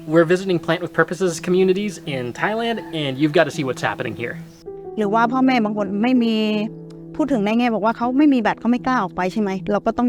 We're visiting Plant with Purposes communities in Thailand, and you've got to see what's happening here. หรือว่าพ่อแม่บางคนไม่มีพูดถึงในแง่บอกว่าเขาไม่มีบัตรเขาไม่กล้าออกไปใช่ไหมเราก็ต้อง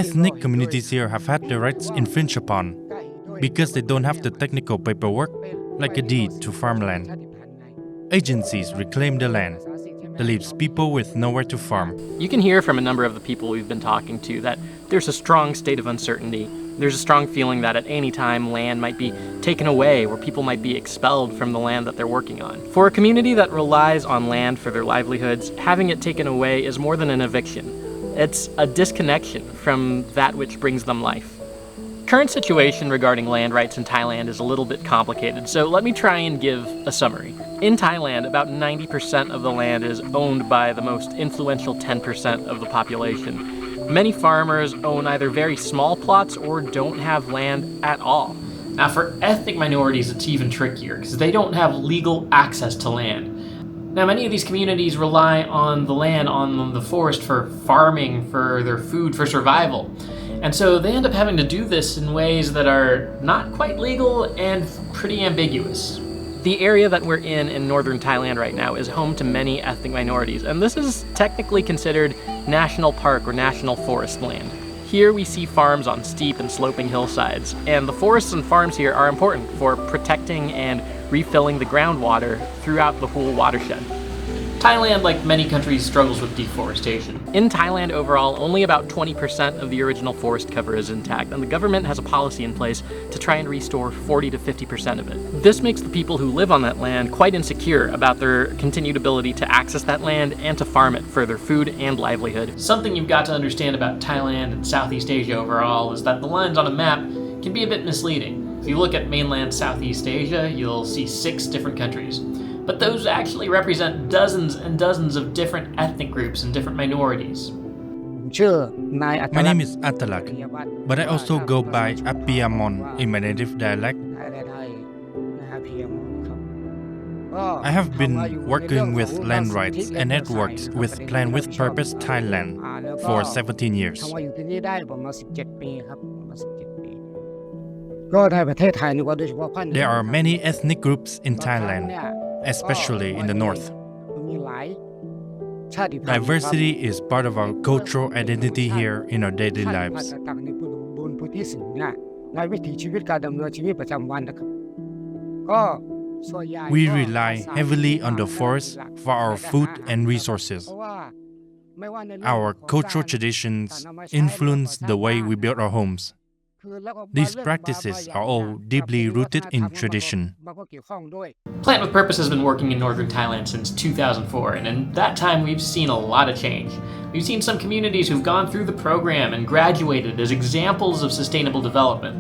Ethnic communities here have had their rights infringed upon because they don't have the technical paperwork like a deed to farmland. Agencies reclaim the land that leaves people with nowhere to farm. You can hear from a number of the people we've been talking to that there's a strong state of uncertainty. There's a strong feeling that at any time land might be taken away or people might be expelled from the land that they're working on. For a community that relies on land for their livelihoods, having it taken away is more than an eviction. It's a disconnection from that which brings them life. Current situation regarding land rights in Thailand is a little bit complicated, so let me try and give a summary. In Thailand, about 90% of the land is owned by the most influential 10% of the population. Many farmers own either very small plots or don't have land at all. Now, for ethnic minorities, it's even trickier because they don't have legal access to land. Now, many of these communities rely on the land, on the forest for farming, for their food, for survival. And so they end up having to do this in ways that are not quite legal and pretty ambiguous. The area that we're in northern Thailand right now is home to many ethnic minorities, and this is technically considered national park or national forest land. Here we see farms on steep and sloping hillsides, and the forests and farms here are important for protecting and refilling the groundwater throughout the whole watershed. Thailand, like many countries, struggles with deforestation. In Thailand overall, only about 20% of the original forest cover is intact, and the government has a policy in place to try and restore 40 to 50% of it. This makes the people who live on that land quite insecure about their continued ability to access that land and to farm it for their food and livelihood. Something you've got to understand about Thailand and Southeast Asia overall is that the lines on a map can be a bit misleading. If you look at mainland Southeast Asia, you'll see 6 different countries. But those actually represent dozens and dozens of different ethnic groups and different minorities. My name is Atalak, but I also go by Appiamon in my native dialect. I have been working with land rights and networks with Plan with Purpose Thailand for 17 years. There are many ethnic groups in Thailand, especially in the north. Diversity is part of our cultural identity here in our daily lives. We rely heavily on the forest for our food and resources. Our cultural traditions influence the way we build our homes. These practices are all deeply rooted in tradition. Plant with Purpose has been working in northern Thailand since 2004, and in that time we've seen a lot of change. We've seen some communities who've gone through the program and graduated as examples of sustainable development.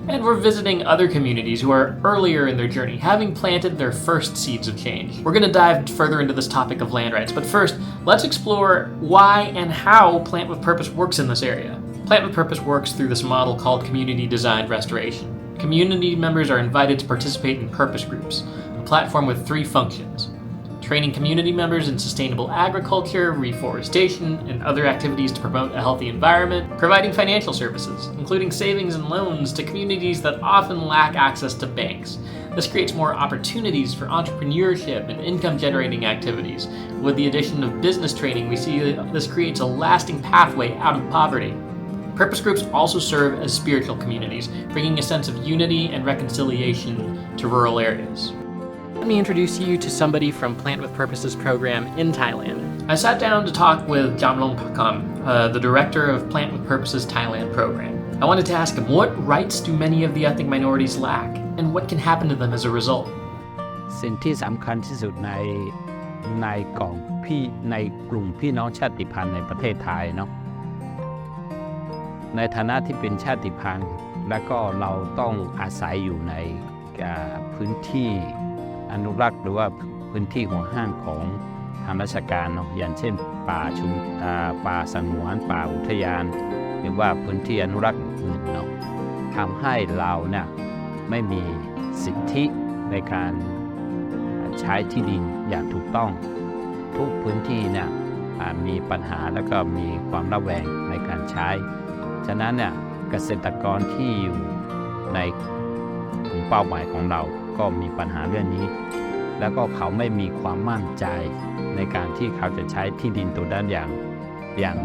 And we're visiting other communities who are earlier in their journey, having planted their first seeds of change. We're going to dive further into this topic of land rights, but first, let's explore why and how Plant with Purpose works in this area. Plant with Purpose works through this model called community designed restoration. Community members are invited to participate in purpose groups, a platform with 3 functions: training community members in sustainable agriculture, reforestation, and other activities to promote a healthy environment, providing financial services, including savings and loans to communities that often lack access to banks. This creates more opportunities for entrepreneurship and income-generating activities. With the addition of business training, we see that this creates a lasting pathway out of poverty. Purpose groups also serve as spiritual communities, bringing a sense of unity and reconciliation to rural areas. Let me introduce you to somebody from Plant with Purposes program in Thailand. I sat down to talk with Jamlong Pakam, the director of Plant with Purposes Thailand program. I wanted to ask him, what rights do many of the ethnic minorities lack, and what can happen to them as a result? สิ่งที่สำคัญที่สุดในกลุ่มพี่น้องชาติพันธุ์ในประเทศไทยเนาะในฐานะที่เป็นชาติพันธุ์และก็เราต้องอาศัยอยู่ในพื้นที่อนุรักษ์หรือว่าพื้นที่หัวห้างของทางราชการเนาะอย่างเช่นป่าสงวนป่าอุทยานหรือว่าพื้นที่อนุรักษ์อื่นเนาะทำให้เราเนี่ยไม่มีสิทธิในการใช้ที่ดินอย่างถูกต้องทุกพื้นที่เนี่ยมีปัญหาแล้วก็มีความระแวงในการใช้ฉะนั้นเนี่ยเกษตรกรที่อยู่ในกลุ่ม เป้าหมายของเราก็มีปัญหาเรื่องนี้ แล้วก็เขาไม่มีความมั่นใจในการที่เขาจะใช้ที่ดินตัวนั้นอย่าง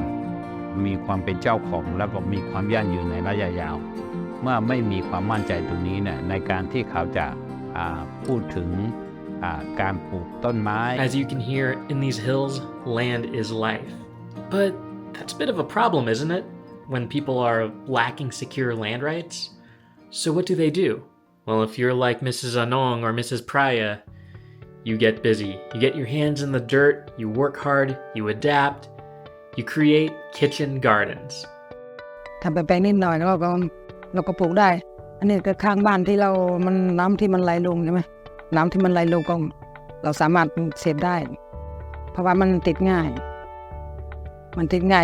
มีความเป็นเจ้าของแล้วก็มีความยั่งยืนในระยะยาวเมื่อไม่มีความมั่นใจตรงนี้เนี่ยในการที่เขาจะพูดถึงการปลูกต้นไม้ As you can hear, in these hills, land is life. But that's a bit of a problem, isn't it? When people are lacking secure land rights? So what do? Well, if you're like Mrs. Anong or Mrs. Praya, you get busy. You get your hands in the dirt, you work hard, you adapt, you create kitchen gardens. ทำไปนิดหน่อยแล้วก็เราก็ปลูกได้ อันนี้ก็ข้างบ้านที่เรามันน้ำที่มันไหลลงใช่ไหมน้ำที่มันไหลลงก็เราสามารถเสพได้เพราะว่ามันติดง่าย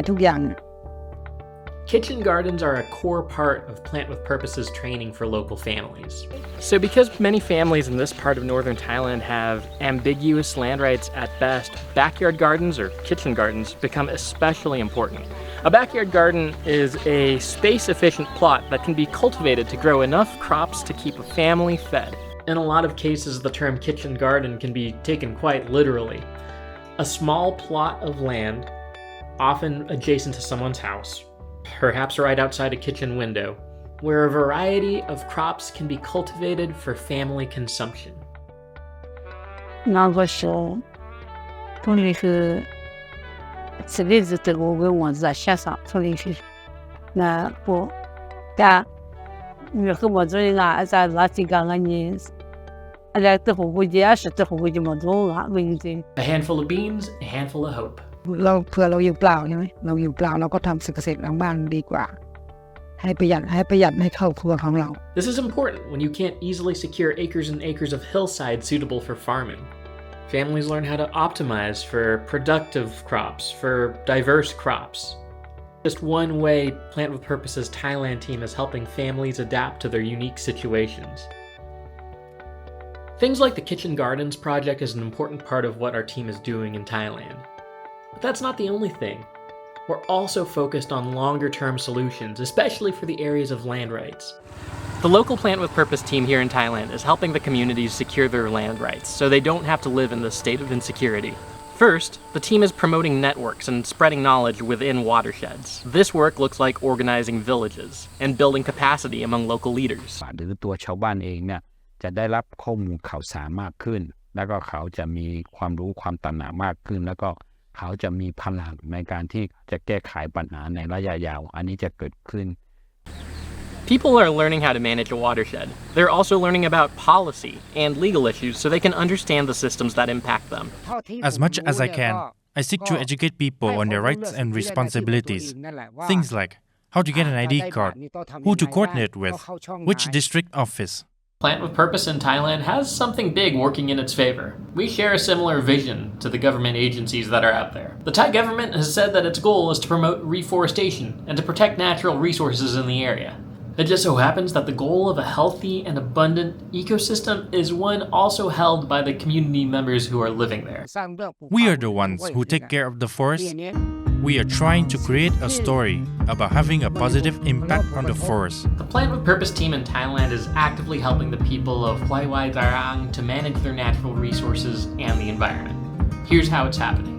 ทุกอย่าง Kitchen gardens are a core part of Plant with Purpose's training for local families. So because many families in this part of northern Thailand have ambiguous land rights at best, backyard gardens or kitchen gardens become especially important. A backyard garden is a space-efficient plot that can be cultivated to grow enough crops to keep a family fed. In a lot of cases, the term kitchen garden can be taken quite literally. A small plot of land, often adjacent to someone's house, perhaps right outside a kitchen window, where a variety of crops can be cultivated for family consumption. Not sure. Only for it's the ones that shut up. Only na po ka. We come out doing that as I last years. I like the whole idea. Shut the whole idea. A handful of beans, a handful of hope. เราเผื่อเราอยู่เปล่าใช่ไหมเราอยู่เปล่าเราก็ทำเกษตรหลังบ้านดีกว่าให้ประหยัดให้ครอบครัวของเรา This is important when you can't easily secure acres and acres of hillside suitable for farming. Families learn how to optimize for productive crops, for diverse crops. Just one way Plant with Purpose's Thailand team is helping families adapt to their unique situations. Things like the Kitchen Gardens project is an important part of what our team is doing in Thailand. But that's not the only thing. We're also focused on longer-term solutions, especially for the areas of land rights. The local Plant with Purpose team here in Thailand is helping the communities secure their land rights so they don't have to live in this state of insecurity. First, the team is promoting networks and spreading knowledge within watersheds. This work looks like organizing villages and building capacity among local leaders. หรือตัวชาวบ้านเองเนี่ยจะได้รับข้อมูลข่าวสารมากขึ้นแล้วก็เขาจะมีความรู้ความตระหนักมากขึ้นแล้วก็เขาจะมีพลังในการที่จะแก้ไขปัญหาในระยะยาวอันนี้จะเกิดขึ้น People are learning how to manage a watershed. They're also learning about policy and legal issues so they can understand the systems that impact them. As much as I can, I seek to educate people on their rights and responsibilities. Things like how to get an ID card, who to coordinate with, which district office. Plant with Purpose in Thailand has something big working in its favor. We share a similar vision to the government agencies that are out there. The Thai government has said that its goal is to promote reforestation and to protect natural resources in the area. It just so happens that the goal of a healthy and abundant ecosystem is one also held by the community members who are living there. We are the ones who take care of the forest. We are trying to create a story about having a positive impact on the forest. The Plant with Purpose team in Thailand is actively helping the people of Huai Wai Darang to manage their natural resources and the environment. Here's how it's happening.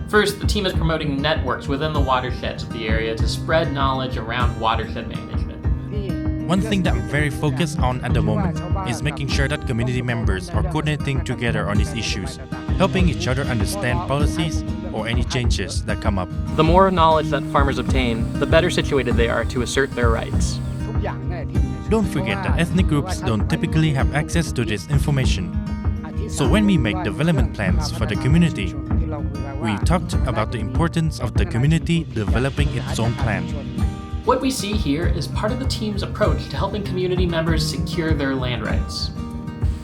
First, the team is promoting networks within the watersheds of the area to spread knowledge around watershed management. One thing that I'm very focused on at the moment is making sure that community members are coordinating together on these issues, helping each other understand policies or any changes that come up. The more knowledge that farmers obtain, the better situated they are to assert their rights. Don't forget that ethnic groups don't typically have access to this information. So when we make development plans for the community, we talked about the importance of the community developing its own plan. What we see here is part of the team's approach to helping community members secure their land rights.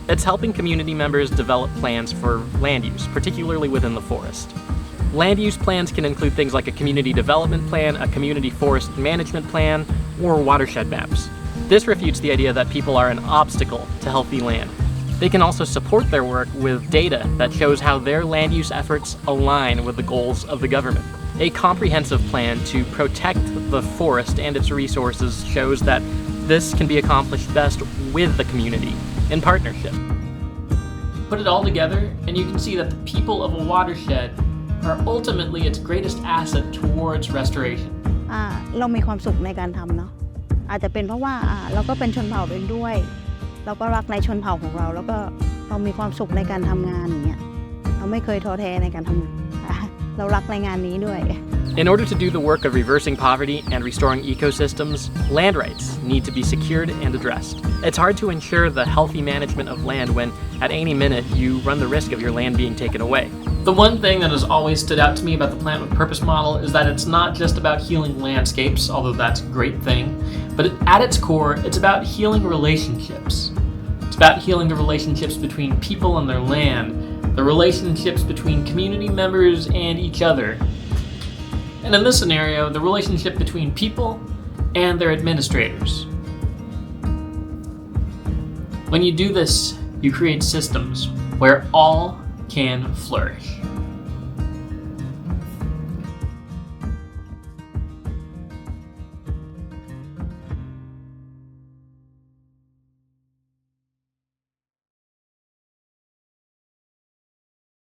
It's helping community members develop plans for land use, particularly within the forest. Land use plans can include things like a community development plan, a community forest management plan, or watershed maps. This refutes the idea that people are an obstacle to healthy land. They can also support their work with data that shows how their land use efforts align with the goals of the government. A comprehensive plan to protect the forest and its resources shows that This can be accomplished best with the community, in partnership. Put it all together, and you can see that the people of a watershed are ultimately its greatest asset towards restoration. เรามีความสุขในการทำเนาะอาจจะเป็นเพราะว่าเราก็เป็นชนเผ่าเองด้วยเราก็รักในชนเผ่าของเราแล้วก็เรามีความสุขในการทำงานอย่างเงี้ยเราไม่เคยท้อแท้ในการทำงานเรารักในงานนี้ด้วย In order to do the work of reversing poverty and restoring ecosystems, land rights need to be secured and addressed. It's hard to ensure the healthy management of land when, at any minute, you run the risk of your land being taken away. The one thing that has always stood out to me about the Plant with Purpose model is that it's not just about healing landscapes, although that's a great thing, but at its core, it's about healing relationships. It's about healing the relationships between people and their land, the relationships between community members and each other. And in this scenario, the relationship between people and their administrators. When you do this, you create systems where all can flourish.